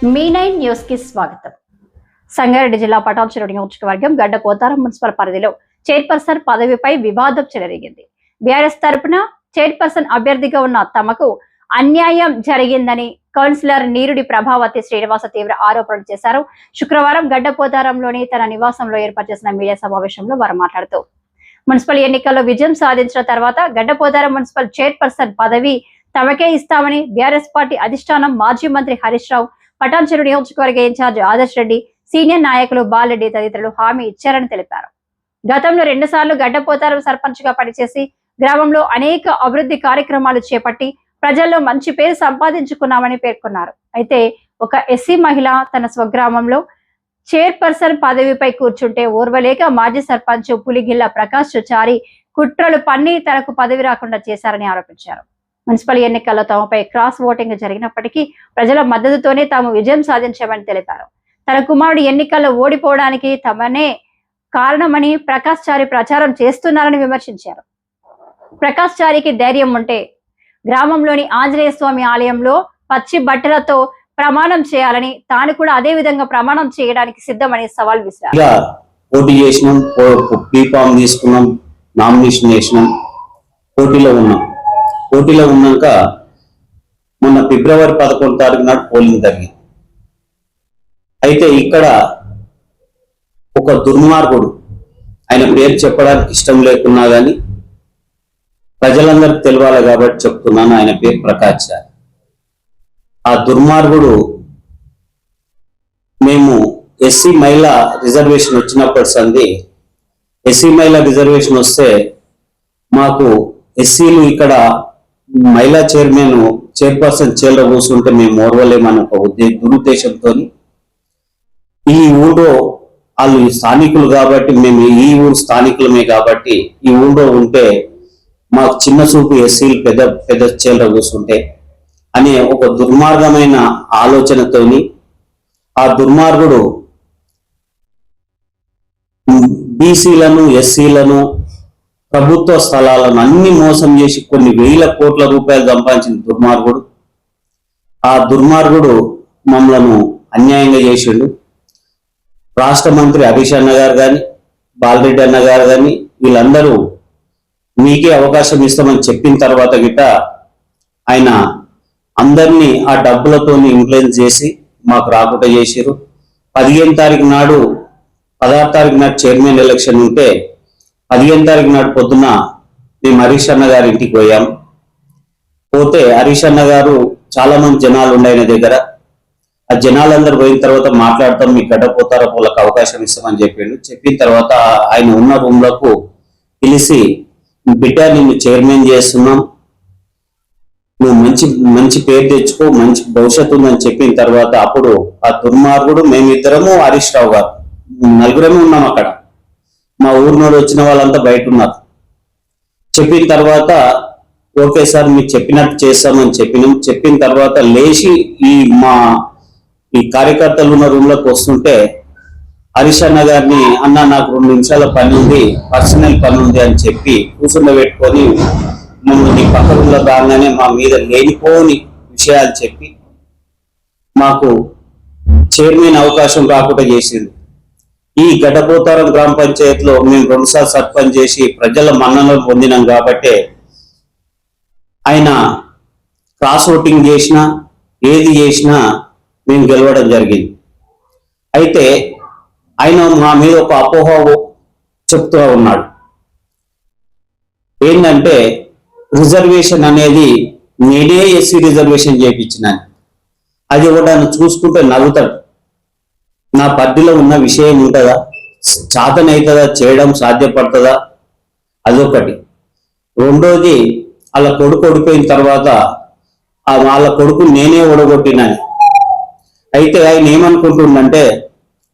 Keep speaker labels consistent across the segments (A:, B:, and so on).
A: మీ9 news కి స్వాగతం. సంగారెడ్డి జిల్లా పటాన్చెరు నియోజకవర్గం గడ్డ పోతారం మున్సిపల్ పరిధిలో చైర్పర్సన్ పదవిపై వివాదం చెలరేగింది. బీఆర్ఎస్ తరపున చైర్పర్సన్ అభ్యర్థిగా ఉన్న తమకు అన్యాయం జరిగిందని కౌన్సిలర్ నీరుడి ప్రభావతి శ్రీనివాస తీవ్ర ఆరోపణలు చేశారు. శుక్రవారం గడ్డ పోతారంలోని తన నివాసంలో ఏర్పాటు చేసిన మీడియా సమావేశంలో వారు మాట్లాడుతూ మున్సిపల్ ఎన్నికల్లో విజయం సాధించిన తర్వాత గడ్డ పోతారం మున్సిపల్ చైర్పర్సన్ పదవి తమకే ఇస్తామని బీఆర్ఎస్ పార్టీ అధిష్టానం మాజీ మంత్రి హరీష్ రావు, పటాన్చెరు నియోజకవర్గ ఇన్ఛార్జ్ ఆదర్శ్ రెడ్డి, సీనియర్ నాయకులు బాలరెడ్డి తదితరులు హామీ ఇచ్చారని తెలిపారు. గతంలో 2 సార్లు గడ్డపోతారం సర్పంచ్ గా పనిచేసి గ్రామంలో అనేక అభివృద్ధి కార్యక్రమాలు చేపట్టి ప్రజల్లో మంచి పేరు సంపాదించుకున్నామని పేర్కొన్నారు. అయితే ఒక ఎస్సీ మహిళ తన స్వగ్రామంలో చైర్పర్సన్ పదవిపై కూర్చుంటే ఓర్వలేక మాజీ సర్పంచ్ పులిగిల్ల ప్రకాష్ చారి కుట్రలు పన్ని తనకు పదవి రాకుండా చేశారని ఆరోపించారు. మున్సిపల్ ఎన్నికల్లో తమపై క్రాస్ ఓటింగ్ జరిగినప్పటికీ ప్రజల మద్దతుతోనే తాము విజయం సాధించామని తెలిపారు. తన కుమారుడు ఎన్నికల్లో ఓడిపోవడానికి తమనే కారణమని ప్రకాష్ చారి ప్రచారం చేస్తున్నారని విమర్శించారు. ప్రకాష్ చారికి ధైర్యం ఉంటే గ్రామంలోని ఆంజనేయ స్వామి ఆలయంలో పచ్చి బట్టలతో ప్రమాణం చేయాలని, తాను కూడా అదే విధంగా ప్రమాణం చేయడానికి సిద్ధమని సవాల్ విసిరారు.
B: పోటీ చేసినాం, బీఫామ్ తీసుకున్నాం, నామినేషన్ చేసినాం, పోటీలో ఉన్నాక మొన్న ఫిబ్రవరి 11 తారీఖు నాడు పోలింగ్ జరిగింది. అయితే ఇక్కడ ఒక దుర్మార్గుడు, ఆయన పేరు చెప్పడానికి ఇష్టం లేకున్నా కానీ ప్రజలందరికీ తెలియాలి కాబట్టి చెప్తున్నాను, ఆయన పేరు ప్రకాష్ చారి. ఆ దుర్మార్గుడు మేము ఎస్సీ మహిళా రిజర్వేషన్ వచ్చినప్పటి సంది ఎస్సీ మహిళా రిజర్వేషన్ వస్తే మాకు ఎస్సీలు ఇక్కడ మహిళా చైర్పర్సన్ చైర్లో కూర్చుంటే మేము ఓర్వలేమని ఒక దురుద్దేశంతో ఈ ఊళ్ళో వాళ్ళు స్థానికులు కాబట్టి, మేము ఈ ఊరు స్థానికులమే కాబట్టి ఈ ఊళ్ళో ఉంటే మాకు చిన్న చూపు ఎస్సీలు పెద్ద చైర్లో కూర్చుంటే అనే ఒక దుర్మార్గమైన ఆలోచనతోని ఆ దుర్మార్గుడు బీసీలను, ఎస్సీలను, ప్రభుత్వ స్థలాలను అన్ని మోసం చేసి కొన్ని వేల కోట్ల రూపాయలు సంపాదించిన దుర్మార్గుడు. ఆ దుర్మార్గుడు మమ్మలను అన్యాయంగా చేసిండు. రాష్ట్ర మంత్రి హరీష్ అన్న గారు కానీ, బాలరెడ్డి అన్న గారు కానీ వీళ్ళందరూ మీకే అవకాశం ఇస్తామని చెప్పిన తర్వాత గిట్ట ఆయన అందరినీ ఆ డబ్బులతో ఇన్ఫ్లుయెన్స్ చేసి మాకు రాకుండా చేసిరు. 15 తారీఖు నాడు 16 తారీఖు నాడు చైర్మన్ ఎలక్షన్ ఉంటే 15 తారీఖు నాడు పొద్దున మేము హరీష్ అన్న గారి ఇంటికి పోతే హరీష్ అన్న గారు చాలా మంది జనాలు ఉండే ఆయన దగ్గర. ఆ జనాలందరూ పోయిన తర్వాత మాట్లాడతాం, మీ గడ్డపోతారా వాళ్ళకి అవకాశం ఇస్తామని చెప్పిండు. చెప్పిన తర్వాత ఆయన ఉన్న రూమ్లకు పిలిచి, బిడ్డ నిన్ను చైర్మన్ చేస్తున్నాం, నువ్వు మంచి పేరు తెచ్చుకో, మంచి భవిష్యత్తు ఉందని చెప్పిన తర్వాత అప్పుడు ఆ దుర్మార్గుడు, మేమిద్దరము హరీష్ రావు గారు నలుగురమే ఉన్నాం అక్కడ. మా ఊరు నుండి వచ్చిన వాళ్ళంతా బయట ఉన్నారు. చెప్పిన తర్వాత ఓకే సార్ మీకు చెప్పినట్టు చేస్తామని చెప్పిన తర్వాత లేచి ఈ కార్యకర్తలు ఉన్న రూమ్లోకి వస్తుంటే హరీష్ అన్న గారిని, అన్న నాకు 2 నిమిషాల పని ఉంది, పర్సనల్ పని ఉంది అని చెప్పి కూర్చుండబెట్టుకొని మమ్మల్ని పక్క రూమ్లో రాగానే మా మీద లేనిపోని విషయాలు చెప్పి మాకు చైర్మన్ అవకాశం రాకుండా చేసింది. ఈ గడ్డపోతారం గ్రామ పంచాయతీలో మేము 2 సార్లు సర్పంచ్ చేసి ప్రజల మన్ననలు పొందినాం కాబట్టి ఆయన క్రాస్ ఓటింగ్ చేసినా ఏది చేసినా మేము గెలవడం జరిగింది. అయితే ఆయన మా మీద ఒక అపోహ చెప్తూ ఉన్నాడు. ఏంటంటే రిజర్వేషన్ అనేది నేనే ఎస్సీ రిజర్వేషన్ చేయించినాను, అది ఒకటి చూసుకుంటే నవ్వుతాడు. నా పరిధిలో ఉన్న విషయం ఉంటుందా, చాతనవుతుందా, చేయడం సాధ్యపడుతుందా, అదొకటి. రెండోది వాళ్ళ కొడుకు ఓడిపోయిన తర్వాత వాళ్ళ కొడుకు నేనే ఓడగొట్టినాను. అయితే ఆయన ఏమనుకుంటుండంటే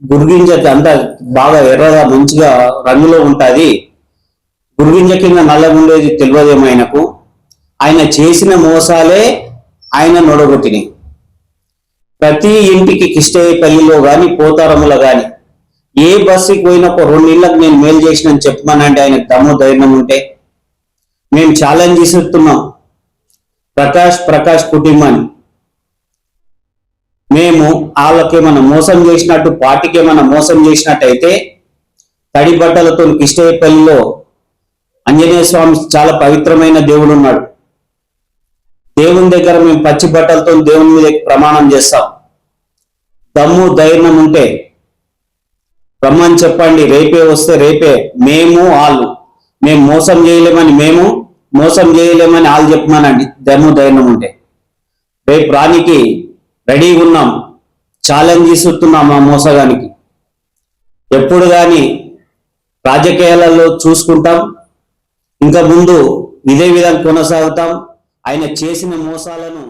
B: గురిగింజ అంతా బాగా ఎర్రగా మంచిగా రంగులో ఉంటుంది, గురిగింజ కింద నల్లగా ఉండేది తెలియదేమో ఆయనకు. ఆయన చేసిన మోసాలే ఆయన నొడగొట్టినాయి. ప్రతి ఇంటికి కిష్టయ్యపల్లిలో కానీ పోతారములో కానీ ఏ బస్సుకి పోయినా ఒక 2 ఇళ్లకు నేను మేలు చేసినని చెప్పమానంటే ఆయనకు దమ్ము ధైర్యం ఉంటే మేము ఛాలెంజ్ చేస్తున్నాం. ప్రకాష్ కుటుంబాన్ని మేము వాళ్ళకేమైనా మోసం చేసినట్టు, పార్టీకి ఏమైనా మోసం చేసినట్టయితే తడి బట్టలతో కిష్టేపల్లిలో ఆంజనేయ స్వామి చాలా పవిత్రమైన దేవుడు ఉన్నాడు. దేవుని దగ్గర మేము పచ్చి బట్టలతో దేవుని మీద ప్రమాణం చేస్తాం. దమ్ము ధైర్యం ఉంటే రమ్మని చెప్పండి, రేపే వస్తే రేపే. మేము మోసం చేయలేమని మోసం చేయలేమని వాళ్ళు చెప్పమనండి. దమ్ము ధైర్యం ఉంటే రేపు రానికి రెడీగా ఉన్నాం. ఛాలెంజ్ ఇస్తున్నాం ఆ మోసగానికి. ఎప్పుడు కానీ రాజకీయాలలో చూసుకుంటాం, ఇంకా ముందు ఇదే విధంగా కొనసాగుతాం. ఆయన చేసిన మోసాలను